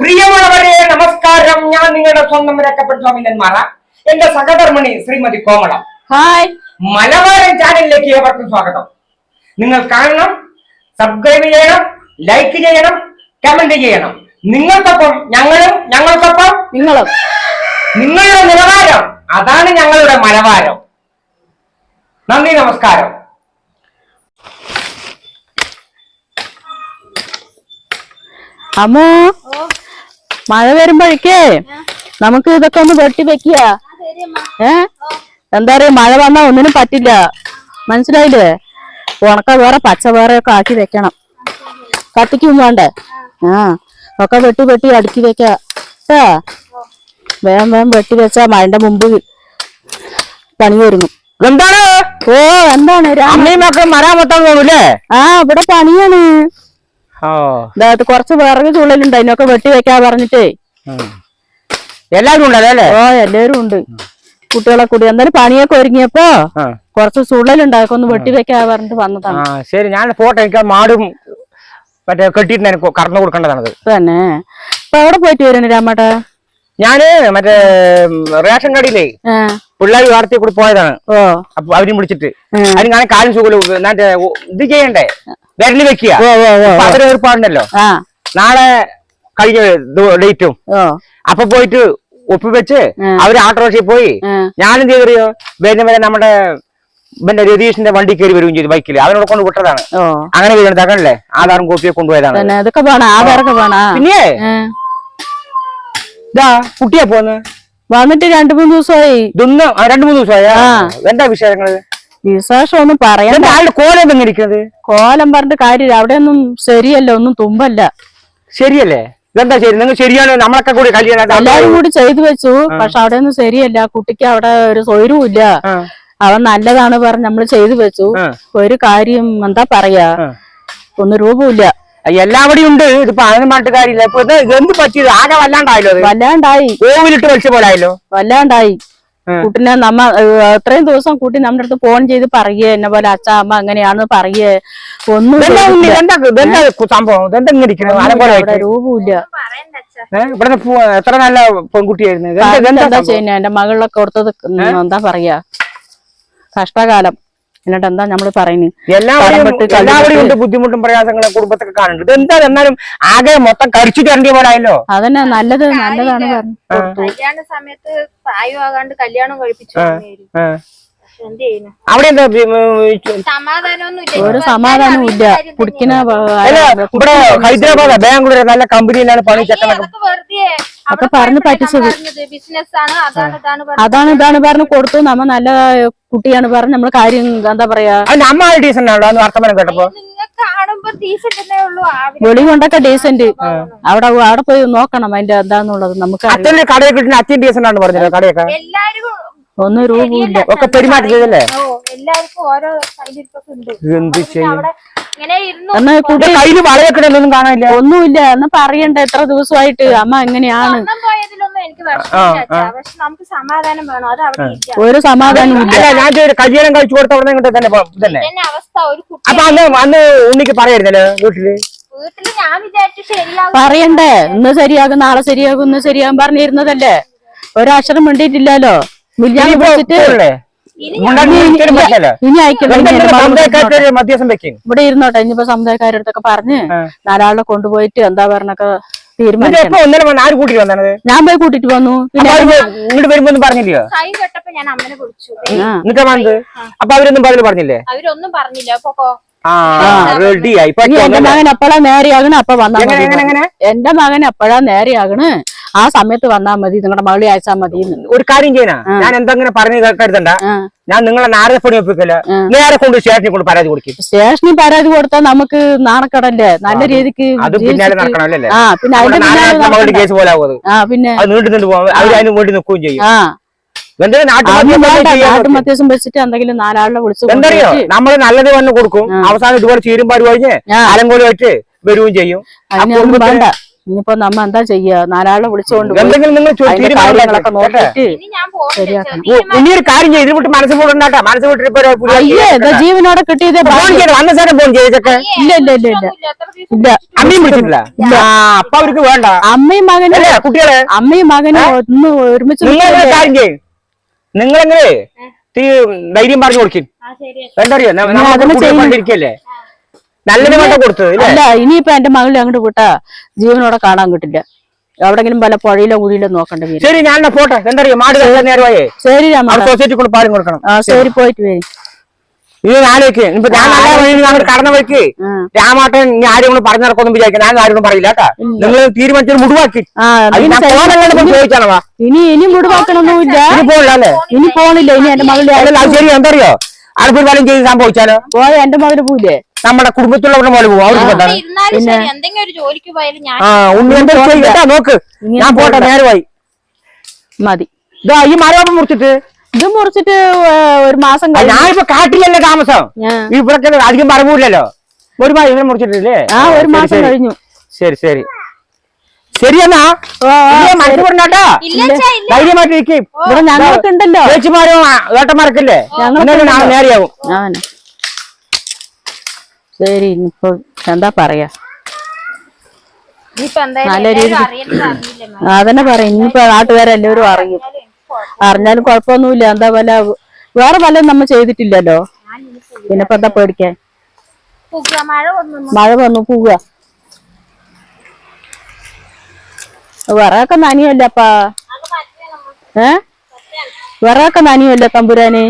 പ്രിയമുള്ളവരെ നമസ്കാരം. ഞാൻ നിങ്ങളുടെ സ്വന്തം രക്കപ്പെട്ട സ്വാമിന്മാറ. എന്റെ സഹധർമ്മിണി ശ്രീമതി കോമളം. ഹായ്, മലബാരൻ ചാനലിലേക്ക് ഏവർക്കും സ്വാഗതം. നിങ്ങൾ കാണണം, സബ്സ്ക്രൈബ് ചെയ്യണം, ലൈക്ക് ചെയ്യണം, കമന്റ് ചെയ്യണം. നിങ്ങൾക്കൊപ്പം ഞങ്ങളും, ഞങ്ങൾക്കൊപ്പം നിങ്ങളും. നിങ്ങളുടെ നിലവാരം അതാണ് ഞങ്ങളുടെ മലബാരം. നന്ദി, നമസ്കാരം. അമ്മോ, മഴ വരുമ്പോഴേക്കേ നമുക്ക് ഇതൊക്കെ ഒന്ന് വെട്ടി വെക്കുക. എന്താ പറയാ, മഴ വന്നാ ഒന്നിനും പറ്റില്ല, മനസ്സിലായില്ലേ? ഉണക്ക വേറെ പച്ച വേറെ ഒക്കെ ആക്കി വെക്കണം. കത്തിക്കും വേണ്ടേ? ഒക്കെ വെട്ടി വെട്ടി അടുക്കി വെക്ക. വേഗം വേഗം വെട്ടി വെച്ചാ മഴന്റെ മുമ്പ് പണി ഒരുങ്ങും. എന്താണ്? ഓ, എന്താണ് മരാമത്താൻ തോന്നൂല്ലേ? ഇവിടെ പണിയാണ്. കൊറച്ച് വിറക് ചുള്ളലുണ്ട്, അതിനൊക്കെ വെട്ടി വെക്കാ പറഞ്ഞിട്ടേ. എല്ലാരും ഉണ്ടല്ലേ? ഓ, എല്ലാരും ഉണ്ട്. കുട്ടികളെ കൂടി എന്തായാലും പണിയൊക്കെ ഒരുങ്ങിയപ്പോ കൊറച്ച് ചുള്ളലുണ്ടായൊക്കെ ഒന്ന് വെട്ടി വെക്കാ പറഞ്ഞിട്ട് വന്നതാണ്. ശരി, ഞാൻ ഫോട്ടോ എനിക്ക് മാടും മറ്റേ കെട്ടിട്ട് എനിക്ക് കറന്നു കൊടുക്കേണ്ടതാണ്. തന്നെ ഇപ്പൊ എവിടെ പോയിട്ട് വരുന്നു രാമേട്ടാ? ഞാന് മറ്റേ റേഷൻ കടയിലേ പിള്ളേർ വാർത്തി കൂടി പോയതാണ്. അപ്പൊ അവരും വിളിച്ചിട്ട് അതിന് ഞാൻ കാര്യം സുഖം ഇത് ചെയ്യണ്ടേ, വിരല് വെക്കുക. അവര് ഏർപ്പാടുണ്ടല്ലോ, നാളെ കഴിഞ്ഞ ഡേറ്റും. അപ്പൊ പോയിട്ട് ഒപ്പിവെച്ച് അവര് ഓട്ടോറിക്ഷയിൽ പോയി. ഞാനെന്ത് ചെയ്തറിയോ, വരെ നമ്മുടെ പിന്നെ രതീഷിന്റെ വണ്ടി കയറി വരികയും ചെയ്തു ബൈക്കിൽ. അവനോട് കൊണ്ട് വിട്ടതാണ്. അങ്ങനെ തകണല്ലേ, ആധാറും കോപ്പിയൊക്കെ കൊണ്ടുപോയതാണ്. പിന്നെ ഇതാ കുട്ടിയാ പോന്ന് വന്നിട്ട് 2-3 ദിവസമായി. 2-3 ദിവസമായ എന്താ വിശേഷങ്ങള്? വിശേഷം ഒന്നും പറയാൻ. കോലം എങ്ങനെ കോലം പറഞ്ഞിട്ട് കാര്യമില്ല, അവിടെ ഒന്നും ശരിയല്ല, ഒന്നും തുമ്പല്ല. ശരിയല്ലേ? ഇതെന്താ ശരി? നിങ്ങൾ ശരിയാണ്, നമ്മളൊക്കെ കൂടി കല്യാണം എല്ലാരും കൂടി ചെയ്തു വെച്ചു. പക്ഷെ അവിടെ ഒന്നും ശരിയല്ല. കുട്ടിക്ക് അവിടെ ഒരു സ്വൈരവും ഇല്ല. അവൻ നല്ലതാണ് പറഞ്ഞ് നമ്മള് ചെയ്തു വെച്ചു. ഒരു കാര്യം എന്താ പറയാ, 1 രൂപയില്ല. എല്ലാവടെയും ഉണ്ട്. ഇതിപ്പോ അതിന് പറഞ്ഞിട്ട് കാര്യമില്ല. ഇപ്പൊ എന്ത് പറ്റിയത്? ആകെ വല്ലാണ്ടായല്ലോ. വല്ലാണ്ടായി, ഓവിലിട്ട് വലിച്ച പോലായല്ലോ. വല്ലാണ്ടായി. കുട്ടിനെ അത്രയും ദിവസം കുട്ടി നമ്മുടെ അടുത്ത് ഫോൺ ചെയ്ത് പറയേ, എന്നെ പോലെ അച്ഛ അമ്മ അങ്ങനെയാണെന്ന് പറയേ. ഒന്നും സംഭവം രൂപമില്ല. എത്ര നല്ല പെൺകുട്ടിയായിരുന്നു. എന്താ ചെയ്യുന്ന എന്റെ മകളിലൊക്കെ കൊടുത്തത് എന്താ പറയാ, കഷ്ടകാലം. എന്നിട്ട് എന്താ നമ്മള് പറയുന്നത്? എല്ലാവരും ഉണ്ട് ബുദ്ധിമുട്ടും പ്രയാസങ്ങളും കുടുംബത്തൊക്കെ കാണുന്നുണ്ട്. എന്താ എന്നാലും ആകെ മൊത്തം കഴിച്ചു തരേണ്ട പോലെ ആയല്ലോ. അതന്നെ നല്ലത്, നല്ലതാണ് പറഞ്ഞു. കല്യാണ സമയത്ത് പ്രായമാകാണ്ട് കല്യാണം കഴിപ്പിച്ചു. അവിടെ എന്താ ഒരു സമാധാനവും ഇല്ല. കുടിക്കുന്ന ഇവിടെ ഹൈദരാബാദ് ബാംഗ്ലൂർ നല്ല കമ്പനിയിലാണ് പണി. ഒക്കെ പറഞ്ഞു പറ്റിച്ചത്. അതാണ് ഇതാണ് പറഞ്ഞു കൊടുത്തു. നമ്മ നല്ല കുട്ടിയാണ് പറഞ്ഞു നമ്മള് കാര്യം എന്താ പറയാ. അമ്മ ഡീസന്റ് ആണല്ലോ അന്ന് വർത്തമാനം കേട്ടപ്പോ. വെളി കൊണ്ടൊക്കെ ഡീസന്റ്. അവിടെ പോയി നോക്കണം അതിന്റെ എന്താന്നുള്ളത്. നമുക്ക് അച്ഛന്റെ കടയെ കിട്ടുന്ന അച്ഛൻ ഡീസന്റ് ആണ് പറഞ്ഞത്. കടയൊക്കെ 1 രൂപയില്ല. ഒക്കെ പെരുമാറ്റല്ലേ? എന്ത് ചെയ്യും? കയ്യില് വളയക്കണൊന്നും കാണാനില്ല, ഒന്നുമില്ല. എന്നാ പറയണ്ട, എത്ര ദിവസമായിട്ട് അമ്മ എങ്ങനെയാണ്. ഒരു സമാധാനം ഇല്ല. ഞാൻ കല്യാണം കഴിച്ചു കൊടുത്തവിടെ തന്നെ. അപ്പൊ അന്ന് ഉണ്ണിക്ക് പറയായിരുന്നല്ലോ വീട്ടില്. പറയണ്ടേ, ഇന്ന് ശരിയാകും നാളെ ശരിയാകും ഇന്ന് ശരിയാകും പറഞ്ഞിരുന്നതല്ലേ. ഒരക്ഷരം വേണ്ടിയിട്ടില്ലല്ലോ. ഇനി ഇവിടെ ഇരുന്നോട്ടെ. ഇനിയിപ്പോ സമുദായക്കാരുടെ അടുത്തൊക്കെ പറഞ്ഞ് 4 ആളെ കൊണ്ടുപോയിട്ട് എന്താ പറഞ്ഞൊക്കെ തീരുമാനിച്ചു. ഞാൻ പോയി കൂട്ടിട്ട് വന്നു. ഇങ്ങോട്ട് വരുമ്പോ പറഞ്ഞില്ലയോ? അപ്പൊ അവരൊന്നും പറഞ്ഞില്ലേ? അവരൊന്നും പറഞ്ഞില്ല. എന്റെ മകൻ എപ്പോഴാ നേരെയാകണ അപ്പൊ വന്നാ മതി. എന്റെ മകൻ എപ്പോഴാ നേരെയാകണ് ആ സമയത്ത് വന്നാ മതി. നിങ്ങളുടെ മകളി അയച്ചാ മതി. ഒരു കാര്യം ചെയ്യാനാ, ഞാൻ എന്തെങ്കിലും പറഞ്ഞു കരുതണ്ട. ഞാൻ നിങ്ങളെ നാരെ പണി ഒപ്പിക്കല്ല, നേരെ കൊണ്ട് സ്റ്റേഷനിൽ കൊണ്ട് പരാതി കൊടുക്കും. സ്റ്റേഷനിൽ പരാതി കൊടുത്താൽ നമുക്ക് നാണക്കടല്ലേ, നല്ല രീതിക്ക്. പിന്നെ കേസ് പോലെ പിന്നെ നീണ്ടു പോകും. അവർ അതിന് വേണ്ടി നിൽക്കുകയും ചെയ്യും. നാട്ടുമധ്യസം വെച്ചിട്ട് എന്തെങ്കിലും 4 ആളെ വിളിച്ചു. എന്തറിയോ, നമ്മള് നല്ലത് വന്ന് കൊടുക്കും. അവസാനം ഇതുപോലെ ചീരും പാട് കഴിഞ്ഞ് അലങ്കോലമായിട്ട് വരികയും ചെയ്യും. ഇനിയിപ്പോ നമ്മ എന്താ ചെയ്യാ? നാലാളെ വിളിച്ചോണ്ട് പോയി എന്തെങ്കിലും നിങ്ങൾ അതിന്റെ കാര്യങ്ങളൊക്കെ നോക്കിയിട്ട് ഇനി ഞാൻ പോണില്ല ശരിയാക്കണം. ഇനി ഒരു കാര്യം ചെയ്യും, ഇതിൽ വിട്ട് മനസ്സ് പോകണ്ടാട്ടാ. മനസ്സ് വിട്ടിട്ട് ഇപ്പൊ ഒരു പുതിയ അയ്യേ എന്താ ജീവനോടെ കിട്ടിയതേ ഫോൺ ചെയ്ത് വന്ന സാധനം ഫോൺ ചെയ്തൊക്കെ ഇല്ല ഇല്ല ഇല്ല ഇല്ല ഇല്ല. അമ്മയും വിളിച്ചിട്ടില്ല. അപ്പൊ അവർക്ക് വേണ്ട അമ്മയും മകനും അല്ലേ കുട്ടികളെ? അമ്മയും മകനും ഒന്ന് ഒരുമിച്ച് നിങ്ങൾ കാര്യം ചെയ്യും, നിങ്ങളെങ്ങനെ ധൈര്യം പറഞ്ഞു കൊടുക്കും. ആ ശരി എന്തറിയോ കണ്ടിരിക്കല്ലേ, നല്ലത് വേണ്ട കൊടുത്തത് ഇല്ലേ? അല്ല ഇനിയിപ്പൊ എന്റെ മകളെ അങ്ങോട്ട് വിട്ടാ ജീവനോടെ കാണാൻ കിട്ടില്ല. എവിടെങ്കിലും പല പുഴയിലോ കുഴിയിലോ നോക്കണ്ട വരും. ശരി ഞാൻ പോട്ടെ. എന്തറിയോ മാട് നേരമായേ ശരി രാമ സൊസൈറ്റി കൊണ്ട് പാലും കൊടുക്കണം. ശരി പോയിട്ട് വരും. ഇത് നാലേക്ക് ഇപ്പൊ ഞാൻ നല്ല വഴി അങ്ങോട്ട് കടന്ന വഴിക്ക് രാമാട്ടൻ ഇനി ആരും കൊണ്ട് പറഞ്ഞു നടക്കൊന്നും വിചാരിക്കും. ഞാൻ ആരും പറയില്ല കേട്ടാ. നിങ്ങൾ തീരുമാനിച്ചത് മുടിവാക്കി ചോദിച്ചാണോ? ഇനി മുടിവാക്കണമൊന്നുമില്ല. ഇനി പോണില്ല അല്ലേ? ഇനി പോണില്ല. ഇനി എന്റെ മകളുടെ അത് ശരി. എന്തറിയോ അടുപ്പിൽ പാലം ചെയ്ത് സംഭവിച്ചാലോ? പോയ എന്റെ മകന് പോയില്ലേ? നമ്മുടെ കുടുംബത്തിലുള്ളവരുടെ പോലെ പോകും. അവർക്ക് ഇരുന്നാലും ശരി എന്തെങ്കിലും ഒരു ജോലിക്ക് പോയാലും ഞാൻ ഉണ്ണി എന്താ കേട്ടാ നോക്ക്. ഞാൻ പോട്ടെ നേരമായി. മതി. ഇതാ ഈ മരവാപ്പം മുറിച്ചിട്ട് ഇത് മുറിച്ചിട്ട് ഒരു മാസം ഞാനിപ്പോ കാട്ടിലല്ലേ താമസം. ഇവിടെ അധികം പറവൂല്ലല്ലോ. ഒരു മാസം മുറിച്ചിട്ടില്ലേ? ഒരു മാസം കഴിഞ്ഞു. ശരി ശരി ശരി എന്നാ മനസ്സ് പറഞ്ഞാട്ടാ. ധൈര്യമായിട്ട് ഇരിക്കും. ഇവിടെ ഞങ്ങളൊക്കെ ഉണ്ടല്ലോ. ചേച്ചിമാരും ഏട്ടന്മാരൊക്കെ നേരെയാവും. ശരി ഇനിയിപ്പോ എന്താ പറയാ, നല്ല രീതി അതന്നെ പറയും. ഇനിയിപ്പോ നാട്ടുകാരെല്ലാവരും അറിയും. അറിഞ്ഞാലും കുഴപ്പമൊന്നുമില്ല. എന്താ വല്ല വേറെ വല്ലതും നമ്മ ചെയ്തിട്ടില്ലല്ലോ. പിന്നെപ്പോ എന്താ പേടിക്കാൻ? മഴ വന്നു പോവുക. വിറകൊക്കെ നനിയല്ലപ്പാ. വിറകൊക്കെ നനിയല്ല തമ്പുരാന്.